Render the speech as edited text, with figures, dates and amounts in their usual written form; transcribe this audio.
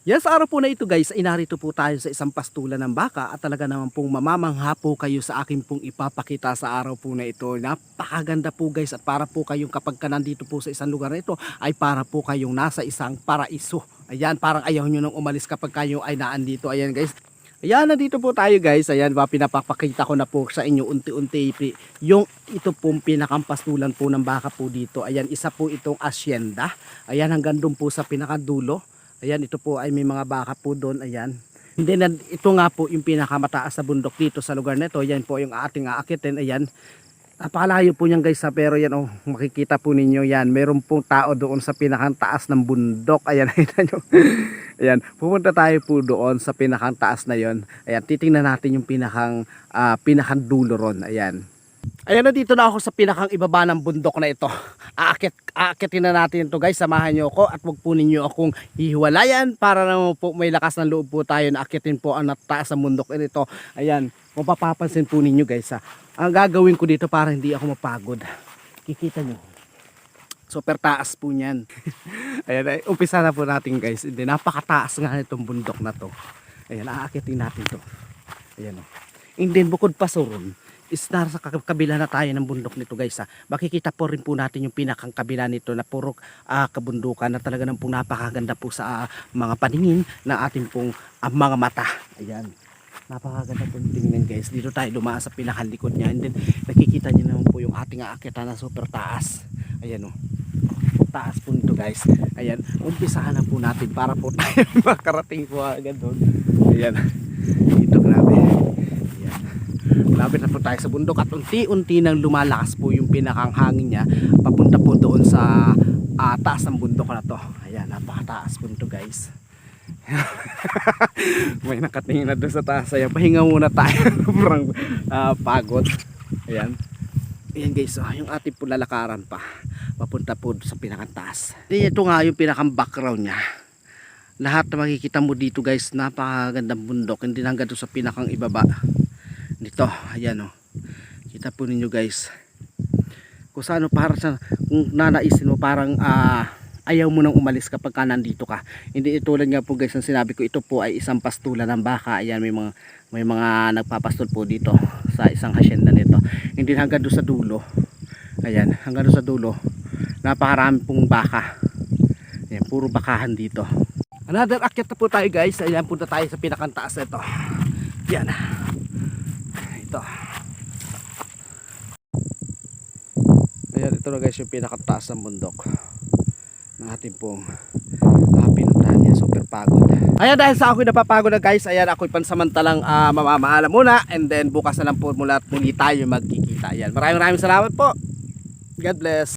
Yes, sa araw po na ito guys, ay narito po tayo sa isang pastulan ng baka at talaga naman pong mamamangha po kayo sa akin pong ipapakita sa araw po na ito. Napakaganda po guys at para po kayong kapag ka nandito po sa isang lugar na ito ay para po kayong nasa isang paraiso. Ayan, parang ayaw nyo nang umalis kapag kayo ay naandito. Ayan guys. Ayan, nandito po tayo guys. Ayan, pinapakita ko na po sa inyo unti-unti yung ito pong pinakampastulan po ng baka po dito. Ayan, isa po itong asyenda. Ayan, hanggang doon po sa pinakadulo. Ayan, ito po ay may mga baka po doon. Ayan. And then, ito nga po yung pinakamataas na bundok dito sa lugar na ito. Ayan po yung ating aakitin. Ayan. Napakalayo po niyan guys ha. Pero yan oh, makikita po ninyo yan. Meron pong tao doon sa pinakantaas ng bundok. Ayan, nakita nyo. Ayan, pupunta tayo po doon sa pinakantaas na yon. Ayan, titingnan natin yung pinakandulo ron. Ayan. Ayan, dito na ako sa pinakang ibaba ng bundok na ito. Aakitin na natin ito guys. Samahan nyo ako at wag po ninyo akong hihiwalayan para naman po may lakas ng loob po tayo na akitin po ang nataas sa bundok ito. Ayan, kung papapansin po ninyo guys ha. Ang gagawin ko dito para hindi ako mapagod. Kikita nyo. Super taas po niyan. Ayan, ay, umpisa na po natin guys. Hindi, napakataas nga itong bundok na to. Ayan, aakitin natin to. Ayan o. And then bukod pa so ron, is nasa kabila na tayo ng bundok nito guys ha. Makikita po rin po natin yung pinakang kabila nito na puro kabundukan na talaga ng pong napakaganda po sa mga paningin na ating pong mga mata. Ayan. Napakaganda po tingnan guys. Dito tayo dumaan sa pinakalikod niya. And then nakikita niyo naman po yung ating aakitan na super taas. Ayan o. Taas po nito guys. Ayan. Umpisahan na po natin para po tayo makarating po agad doon. Ayan. Dito grabe. Ayan. Malapit na po tayo sa bundok at unti-unti nang lumalakas po yung pinakang hangin niya papunta po doon sa taas ng bundok na to. Ayan, napakataas po nito guys. May nakatingin na doon sa taas. Ayan, pahinga muna tayo. Sobrang pagod. Ayan. Ayan guys, yung ating po lalakaran pa papunta po sa pinakantaas. Ito nga yung pinakang background niya. Lahat na makikita mo dito guys, napakagandang bundok. Hindi hanggang doon sa pinakang ibaba. Dito, ayan o. Kita po ninyo guys. Kung saan para sa, kung nanaisin mo parang ayaw mo nang umalis kapag ka nandito ka. Hindi itulad nga po guys ang sinabi ko, ito po ay isang pastulan ng baka. Ayan, may mga nagpapastol po dito sa isang hacienda nito. Hindi hanggang doon sa dulo. Ayan, hanggang doon sa dulo. Napakarami pong baka. Ayan, puro bakahan dito. Another akyat na po tayo guys. Ayan, punta tayo sa pinakantaas na ito. Yan. Ito. Ayan, ito na guys yung pinakataas ng bundok ng ating pong pinuntahan niya. Super pagod. Ayan, dahil sa ako'y napapagod na guys, ayan, ako'y pansamantalang mamamaalam muna, and then bukas na lang po muli tayo magkikita. Ayan, maraming salamat po. God bless.